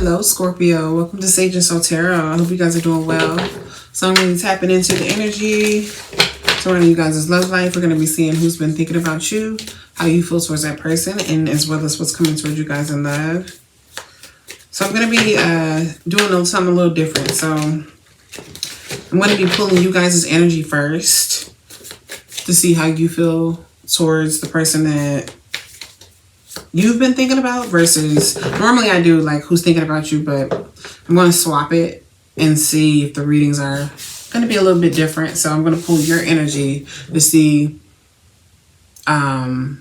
Hello, Scorpio. Welcome to Sage and Soltero. I hope you guys are doing well. So I'm going to be tapping into the energy surrounding you guys' love life. We're going to be seeing who's been thinking about you, how you feel towards that person, and as well as what's coming towards you guys in love. So I'm going to be doing something a little different. So I'm going to be pulling you guys' energy first to see how you feel towards the person that you've been thinking about versus normally I do like who's thinking about you, but I'm going to swap it and see if the readings are going to be a little bit different. So I'm going to pull your energy to see who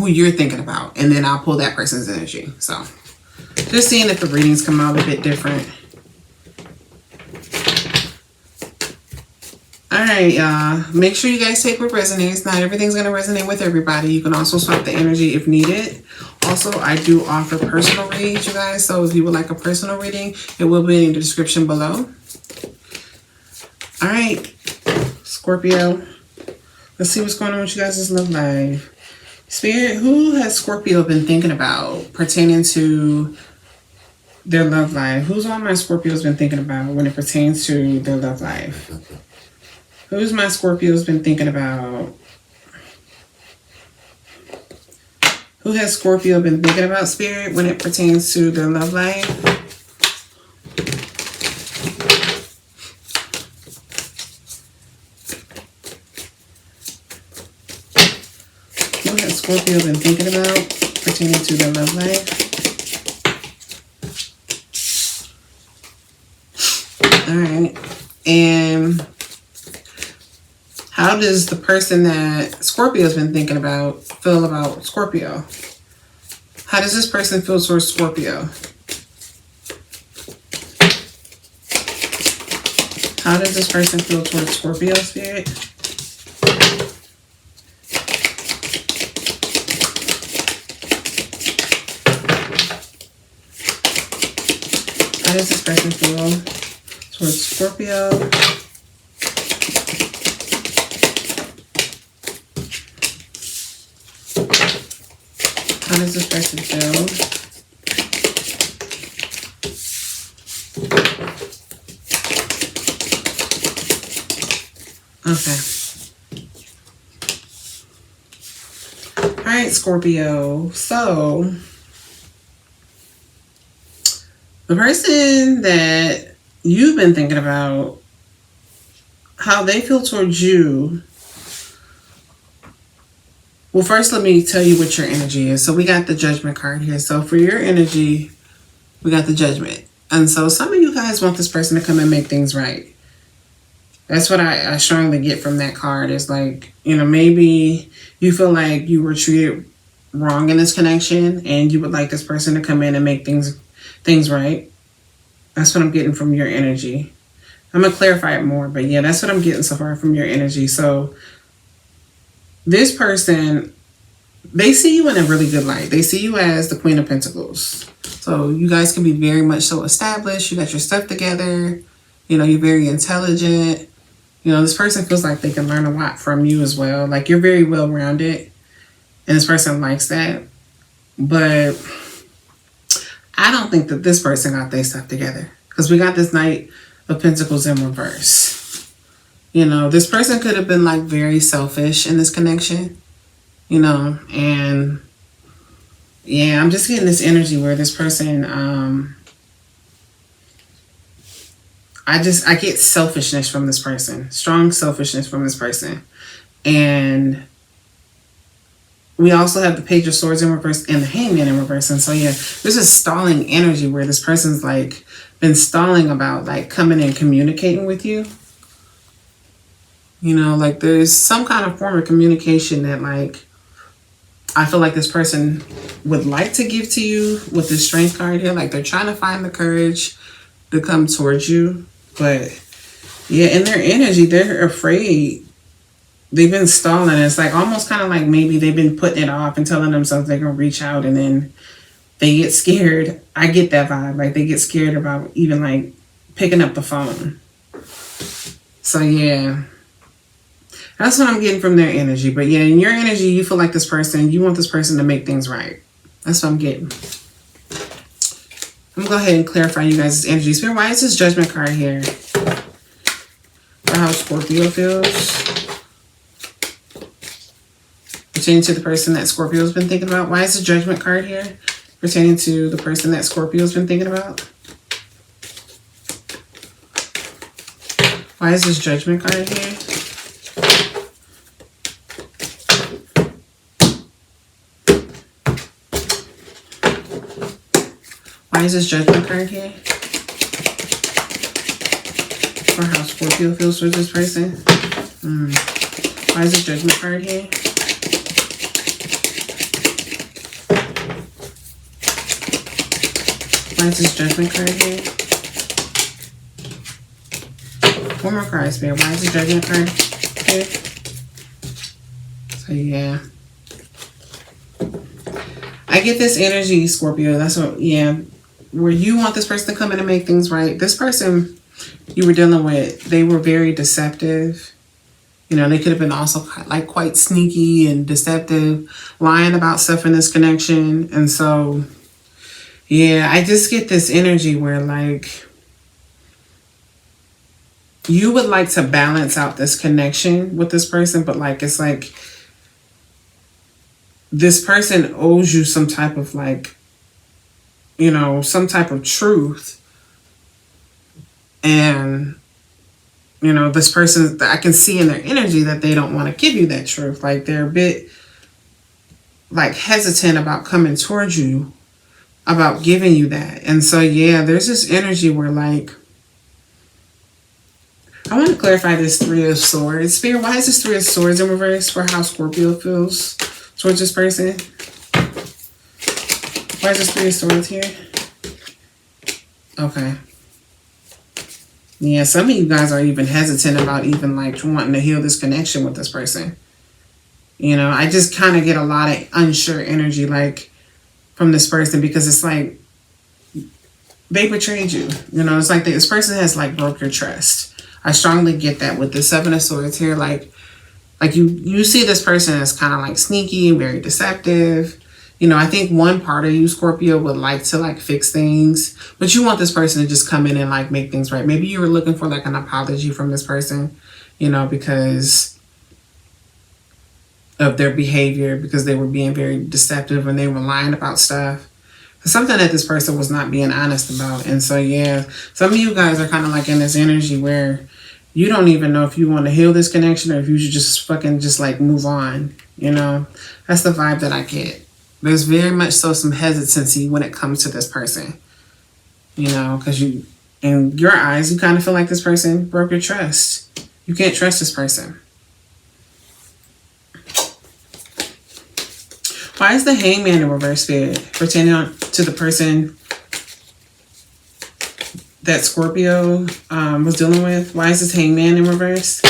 you're thinking about, and then I'll pull that person's energy. So just seeing if the readings come out a bit different. Alright, y'all. Make sure you guys take what resonates. Not everything's going to resonate with everybody. You can also swap the energy if needed. Also, I do offer personal reads, you guys. So if you would like a personal reading, it will be in the description below. Alright, Scorpio. Let's see what's going on with you guys' love life. Spirit, who has Scorpio been thinking about pertaining to their love life? Who's all my Scorpios been thinking about when it pertains to their love life? Who's my Scorpio's been thinking about? Who has Scorpio been thinking about, Spirit, when it pertains to their love life? Who has Scorpio been thinking about pertaining to their love life? Alright. And how does the person that Scorpio's been thinking about feel about Scorpio? How does this person feel towards Scorpio? How does this person feel towards Scorpio, Spirit? How does this person feel towards Scorpio? How does this person feel? Okay. All right, Scorpio. So, the person that you've been thinking about, how they feel towards you. Well, first, let me tell you what your energy is. So we got the Judgment card here. So for your energy, we got the Judgment. And so some of you guys want this person to come and make things right. That's what I strongly get from that card. Is like, you know, maybe you feel like you were treated wrong in this connection and you would like this person to come in and make things right. That's what I'm getting from your energy. I'm going to clarify it more, but yeah, that's what I'm getting so far from your energy. So this person, they see you in a really good light. They see you as the Queen of Pentacles. So you guys can be very much so established. You got your stuff together. You know, you're very intelligent. You know, this person feels like they can learn a lot from you as well. Like you're very well-rounded. And this person likes that. But I don't think that this person got their stuff together. Because we got this Knight of Pentacles in reverse. You know, this person could have been like very selfish in this connection, you know, and yeah, I'm just getting this energy where this person, I get selfishness from this person, strong selfishness from this person. And we also have the Page of Swords in reverse and the Hangman in reverse. And so, yeah, there's a stalling energy where this person's like been stalling about like coming and communicating with you. You know, like there's some kind of form of communication that like I feel like this person would like to give to you with the Strength card here. Like they're trying to find the courage to come towards you. But yeah, in their energy, they're afraid. They've been stalling. It's like almost kind of like maybe they've been putting it off and telling themselves they're going to reach out, and then they get scared. I get that vibe. Like they get scared about even like picking up the phone. So yeah. That's what I'm getting from their energy. But yeah, in your energy, you feel like this person, you want this person to make things right. That's what I'm getting. I'm going to go ahead and clarify you guys' energy. Spirit, why is this Judgment card here? For how Scorpio feels. Pertaining to the person that Scorpio's been thinking about. Why is the Judgment card here? Pertaining to the person that Scorpio's been thinking about. Why is this Judgment card here? Why is this Judgment card here? For how Scorpio feels with this person. Why is this Judgment card here? Why is this Judgment card here? One more card, Spirit. Why is the Judgment card here? So, yeah. I get this energy, Scorpio. That's what, yeah. Where you want this person to come in and make things right. This person you were dealing with, they were very deceptive. You know, they could have been also like quite sneaky and deceptive, lying about stuff in this connection. And so, yeah, I just get this energy where like you would like to balance out this connection with this person, but like it's like this person owes you some type of like, you know, some type of truth. And, you know, this person, I can see in their energy that they don't want to give you that truth. Like they're a bit like hesitant about coming towards you, about giving you that. And so, yeah, there's this energy where like, I want to clarify this Three of Swords. Spirit, why is this Three of Swords in reverse for how Scorpio feels towards this person? Why is this Three of Swords here? Okay. Yeah, some of you guys are even hesitant about even like wanting to heal this connection with this person. You know, I just kind of get a lot of unsure energy like from this person because it's like they betrayed you. You know, it's like this person has like broke your trust. I strongly get that with the Seven of Swords here. Like you see this person as kind of like sneaky and very deceptive. You know, I think one part of you, Scorpio, would like to like fix things, but you want this person to just come in and like make things right. Maybe you were looking for like an apology from this person, you know, because of their behavior, because they were being very deceptive and they were lying about stuff. Something that this person was not being honest about. And so, yeah, some of you guys are kind of like in this energy where you don't even know if you want to heal this connection or if you should just fucking just like move on. You know, that's the vibe that I get. There's very much so some hesitancy when it comes to this person, you know, because you, in your eyes, you kind of feel like this person broke your trust. You can't trust this person. Why is the Hangman in reverse, Spirit, pertaining to the person that Scorpio was dealing with? Why is this Hangman in reverse?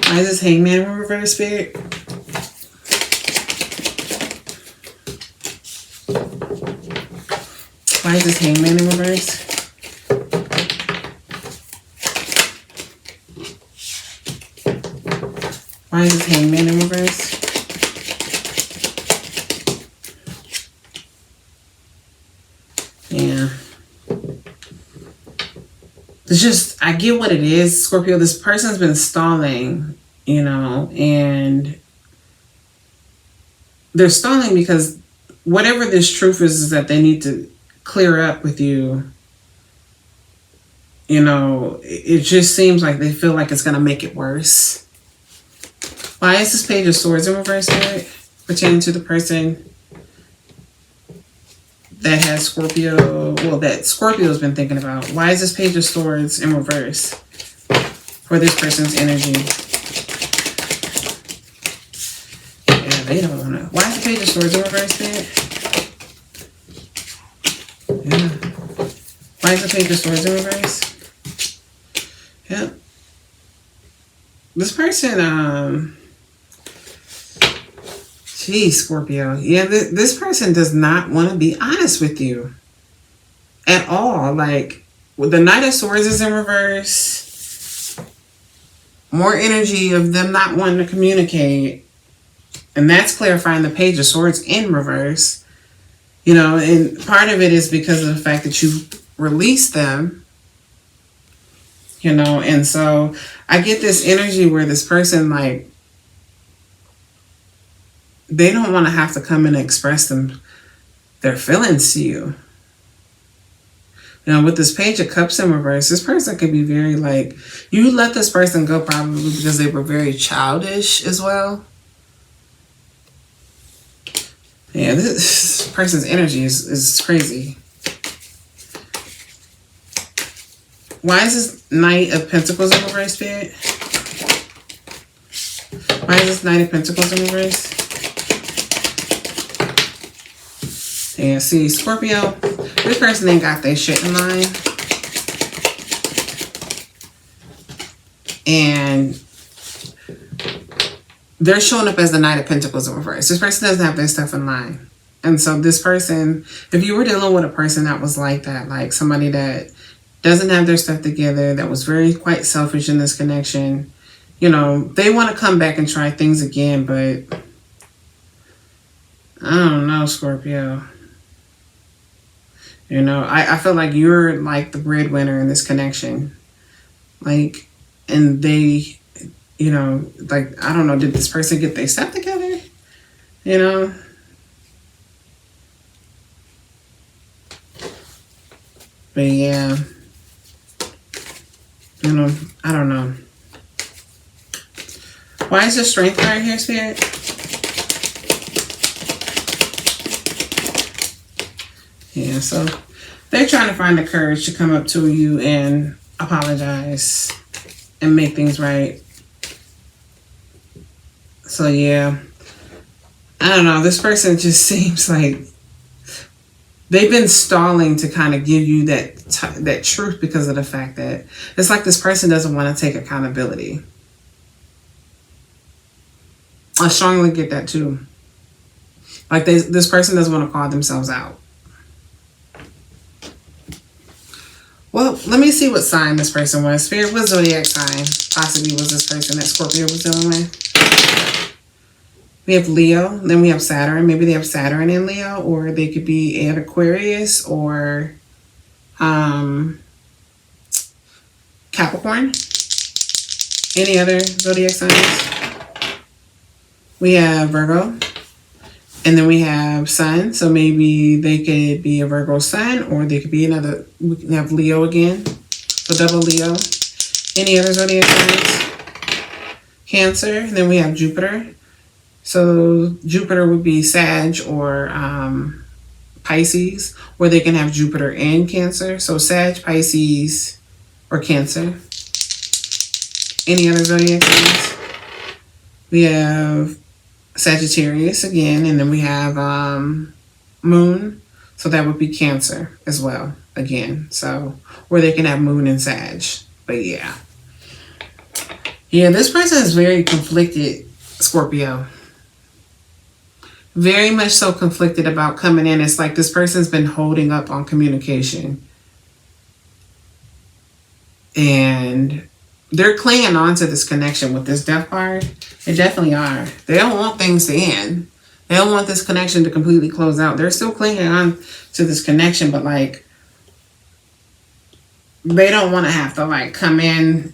Why is this Hangman in reverse, Spirit? Why is this Hangman in reverse? Why is this Hangman in reverse? Yeah. It's just, I get what it is, Scorpio. This person's been stalling, you know, and they're stalling because whatever this truth is that they need to clear up with you. You know, it just seems like they feel like it's going to make it worse. Why is this Page of Swords in reverse, Spirit, pertaining to the person that has Scorpio, well, that Scorpio's been thinking about? Why is this Page of Swords in reverse for this person's energy? Yeah, they don't want to. Why is the Page of Swords in reverse, Spirit? Yeah. Why is the Page of Swords in reverse? Yep. This person, geez, Scorpio. Yeah, this person does not want to be honest with you at all. Like, with the Knight of Swords is in reverse. More energy of them not wanting to communicate. And that's clarifying the Page of Swords in reverse. You know, and part of it is because of the fact that you released them. You know, and so I get this energy where this person, like, they don't want to have to come and express their feelings to you. You know, with this Page of Cups in reverse, this person could be very, like, you let this person go probably because they were very childish as well. Yeah, this person's energy is crazy. Why is this Knight of Pentacles in reverse, Spirit? Why is this Knight of Pentacles in reverse? Yeah, see, Scorpio, this person ain't got their shit in line. And they're showing up as the Knight of Pentacles in reverse. This person doesn't have their stuff in line. And so this person, if you were dealing with a person that was like that, like somebody that doesn't have their stuff together, that was very quite selfish in this connection, you know, they want to come back and try things again, but I don't know, Scorpio. You know, I feel like you're like the breadwinner in this connection. Like, and they, you know, like, I don't know, did this person get their stuff together? You know? But yeah. You know, I don't know. Why is the Strength card here, Spirit? Yeah, so they're trying to find the courage to come up to you and apologize and make things right. So yeah, I don't know. This person just seems like they've been stalling to kind of give you that truth because of the fact that it's like this person doesn't want to take accountability. I strongly get that too. Like this person doesn't want to call themselves out. Well, let me see what sign this person was. Spirit, what zodiac sign possibly was this person that Scorpio was dealing with? We have Leo, then we have Saturn. Maybe they have Saturn in Leo, or they could be an Aquarius or Capricorn. Any other zodiac signs? We have Virgo. And then we have Sun, so maybe they could be a Virgo Sun, or they could be another. We have Leo again, so double Leo. Any other zodiac signs? Cancer, and then we have Jupiter. So Jupiter would be Sag or Pisces, or they can have Jupiter and Cancer. So Sag, Pisces, or Cancer. Any other zodiac signs? We have Sagittarius again, and then we have Moon, so that would be Cancer as well again. So, or they can have Moon and Sag. But yeah, this person is very conflicted, Scorpio. Very much so conflicted about coming in. It's like this person's been holding up on communication, and they're clinging on to this connection with this Death card. They definitely are. They don't want things to end. They don't want this connection to completely close out. They're still clinging on to this connection, but like, they don't want to have to like come in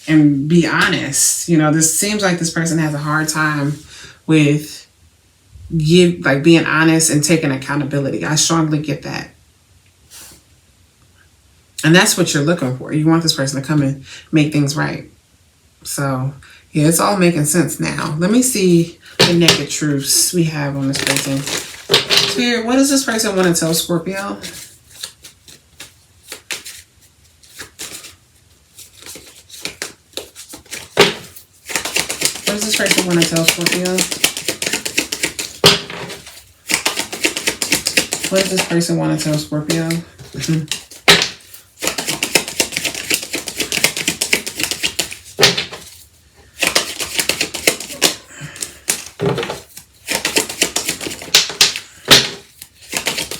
and be honest. You know, this seems like this person has a hard time with being honest and taking accountability. I strongly get that. And that's what you're looking for. You want this person to come and make things right. So, yeah, it's all making sense now. Let me see the naked truths we have on this person. Spirit, what does this person want to tell Scorpio? What does this person want to tell Scorpio? What does this person want to tell Scorpio?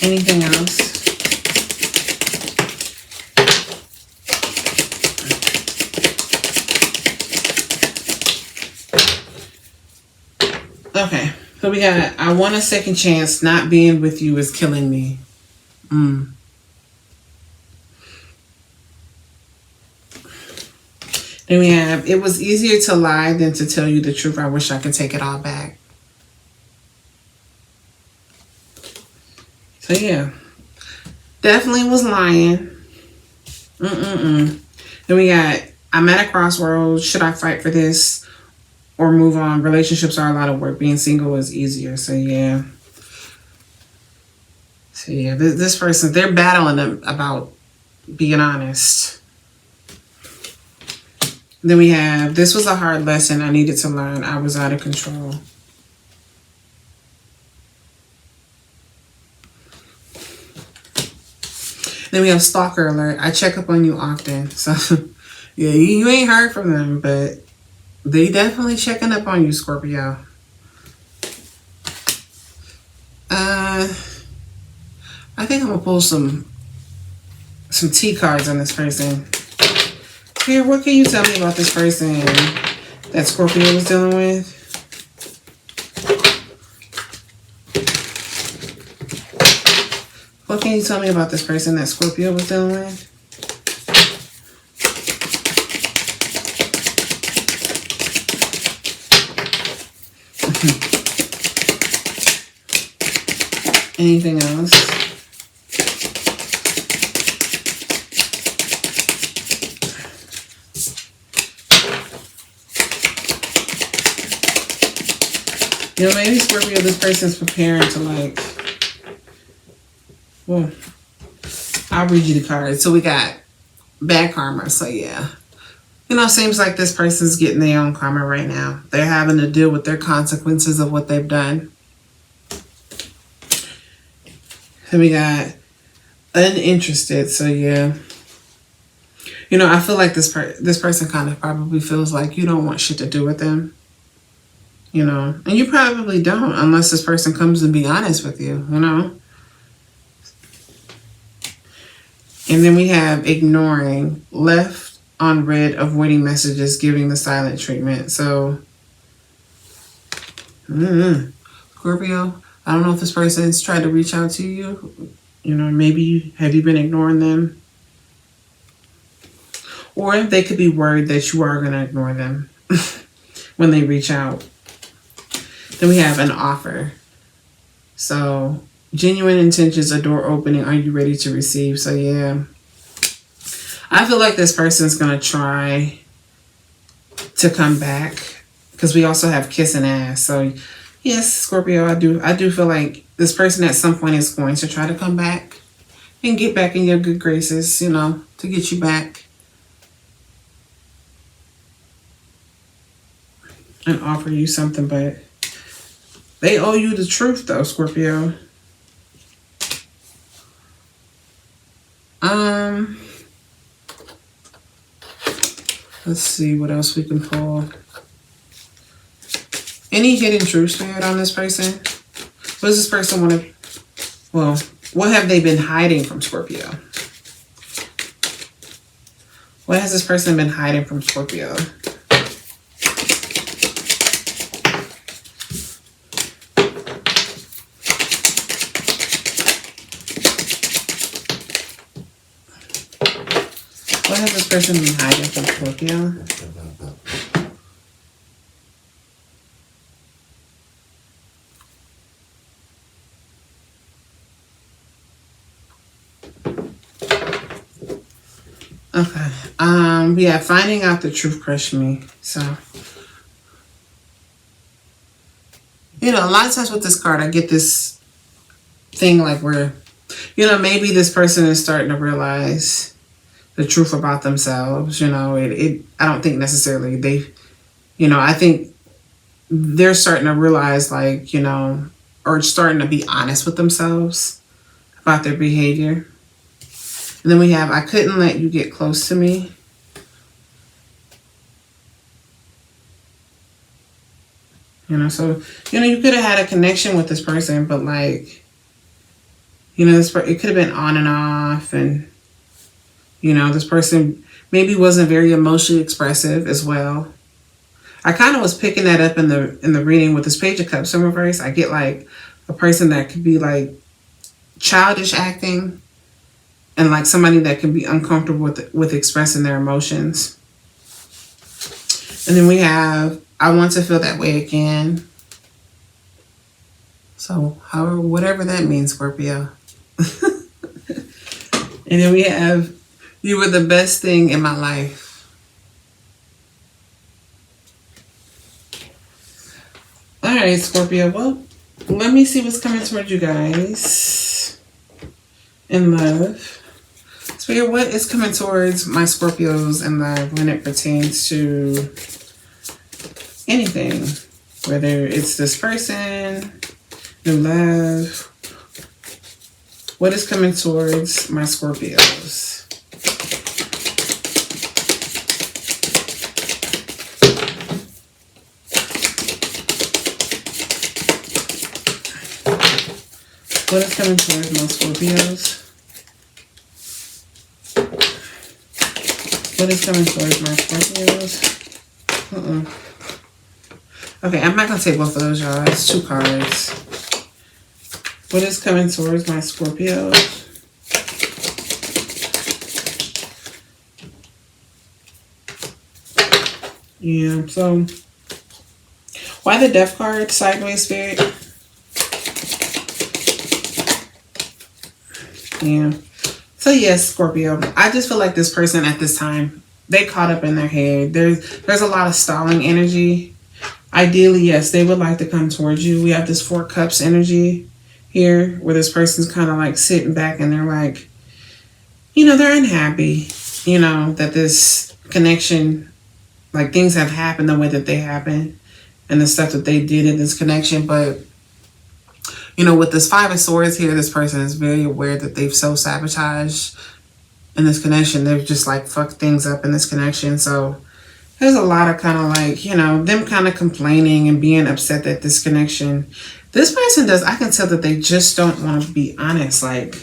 Anything else? Okay. So we got, I want a second chance. Not being with you is killing me. Mm. Then we have, it was easier to lie than to tell you the truth. I wish I could take it all back. So yeah. Definitely was lying. Then we got, I'm at a crossroads. Should I fight for this or move on? Relationships are a lot of work. Being single is easier. So yeah. So yeah, this person, they're battling about being honest. Then we have, this was a hard lesson I needed to learn. I was out of control. Then we have stalker alert. I check up on you often. So yeah, you ain't heard from them, but they definitely checking up on you, Scorpio. I think I'm gonna pull some T cards on this person. Here, what can you tell me about this person that Scorpio was dealing with? What can you tell me about this person that Scorpio was dealing with? Anything else? You know, maybe Scorpio, this person's preparing to like, well, I'll read you the cards. So we got bad karma. So yeah. You know, seems like this person's getting their own karma right now. They're having to deal with their consequences of what they've done. Then we got uninterested. So yeah. You know, I feel like this person kind of probably feels like you don't want shit to do with them. You know, and you probably don't unless this person comes and be honest with you, you know. And then we have ignoring, left on red, avoiding messages, giving the silent treatment. So, Scorpio, I don't know if this person's tried to reach out to you. You know, maybe have you been ignoring them? Or they could be worried that you are going to ignore them when they reach out. Then we have an offer. So, genuine intentions, a door opening. Are you ready to receive? So, yeah. I feel like this person's going to try to come back. Because we also have kissing ass. So, yes, Scorpio, I do feel like this person at some point is going to try to come back. And get back in your good graces, you know, to get you back. And offer you something, but they owe you the truth, though, Scorpio. Let's see what else we can pull. Any hidden truth spirit on this person? What does this person want to... Well, what have they been hiding from Scorpio? What has this person been hiding from Scorpio? What has this person been hiding from Scorpio? Okay. Yeah, finding out the truth crushed me. So, you know, a lot of times with this card, I get this thing like where, you know, maybe this person is starting to realize the truth about themselves. You know, I don't think necessarily they, you know, I think they're starting to realize, like, you know, or starting to be honest with themselves about their behavior. And then we have, I couldn't let you get close to me. You know, so, you know, you could have had a connection with this person, but like, you know, it could have been on and off. And, you know, this person maybe wasn't very emotionally expressive as well. I kind of was picking that up in the reading with this Page of Cups in reverse. I get like a person that could be like childish acting, and like somebody that can be uncomfortable with expressing their emotions. And then we have, I want to feel that way again. So however, whatever that means, Scorpio. And then we have, you were the best thing in my life. All right, Scorpio. Well, let me see what's coming towards you guys in love. Spirit, what is coming towards my Scorpios in love when it pertains to anything? Whether it's this person, new love. What is coming towards my Scorpios? What is coming towards my Scorpios? What is coming towards my Scorpios? Okay, I'm not going to take both of those, y'all. It's 2 cards. What is coming towards my Scorpios? Yeah, so why the Death card, sideways, Spirit? Yeah. So yes, Scorpio, I just feel like this person at this time, they caught up in their head. There's a lot of stalling energy. Ideally, yes, they would like to come towards you. We have this 4 Cups energy here where this person's kind of like sitting back and they're like, you know, they're unhappy, you know, that this connection, like things have happened the way that they happen and the stuff that they did in this connection. But, you know, with this 5 of Swords here, this person is very aware that they've self-sabotaged in this connection. They've just like fucked things up in this connection. So there's a lot of kind of like, you know, them kind of complaining and being upset that this connection, this person does, I can tell that they just don't want to be honest. Like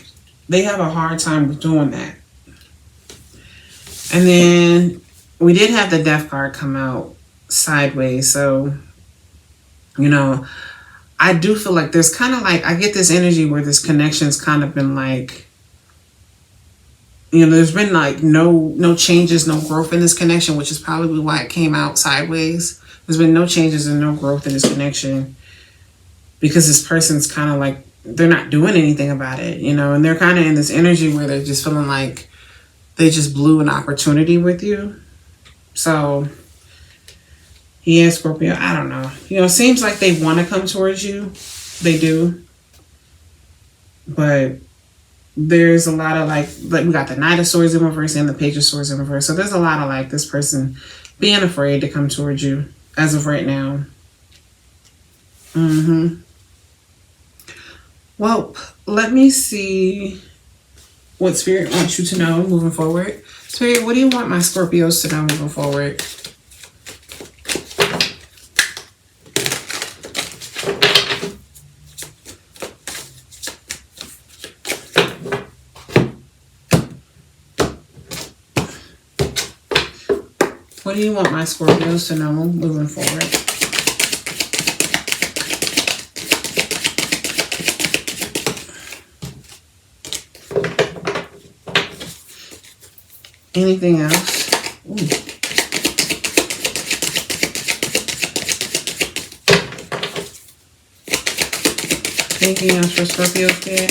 they have a hard time with doing that. And then we did have the Death card come out sideways. So, you know, I do feel like there's kind of like, I get this energy where this connection's kind of been like, you know, there's been like no changes, no growth in this connection, which is probably why it came out sideways. There's been no changes and no growth in this connection because this person's kind of like, they're not doing anything about it, you know, and they're kind of in this energy where they're just feeling like they just blew an opportunity with you. So yeah, Scorpio, I don't know. You know, it seems like they want to come towards you. They do. But there's a lot of like we got the Knight of Swords in reverse and the Page of Swords in reverse. So there's a lot of like this person being afraid to come towards you as of right now. Well, let me see what Spirit wants you to know moving forward. Spirit, what do you want my Scorpios to know moving forward? What do you want my Scorpios to know moving forward? Anything else? Ooh. Anything else for Scorpio Spirit?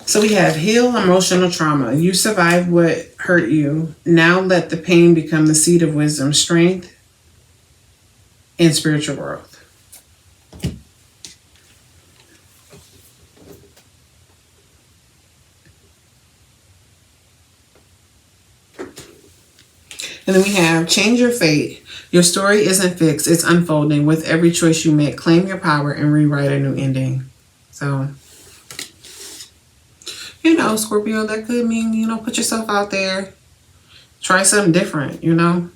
So we have heal emotional trauma. You survived what hurt you. Now let the pain become the seed of wisdom, strength, and spiritual growth. And then we have change your fate. Your story isn't fixed. It's unfolding. With every choice you make, claim your power and rewrite a new ending. So, you know, Scorpio, that could mean, you know, put yourself out there. Try something different, you know.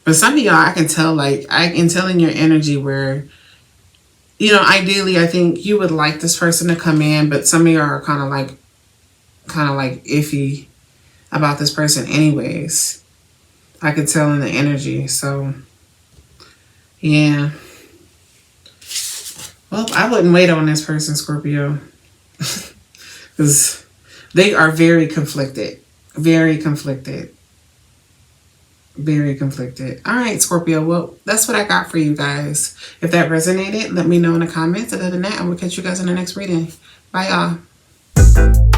But some of y'all, I can tell, like, I can tell in your energy where, you know, ideally, I think you would like this person to come in, but some of y'all are kind kind of like iffy about this person anyways. I could tell in the energy. So, yeah. Well, I wouldn't wait on this person, Scorpio. Because they are very conflicted. Very conflicted. Very conflicted. All right, Scorpio. Well, that's what I got for you guys. If that resonated, let me know in the comments. Other than that, I will catch you guys in the next reading. Bye, y'all.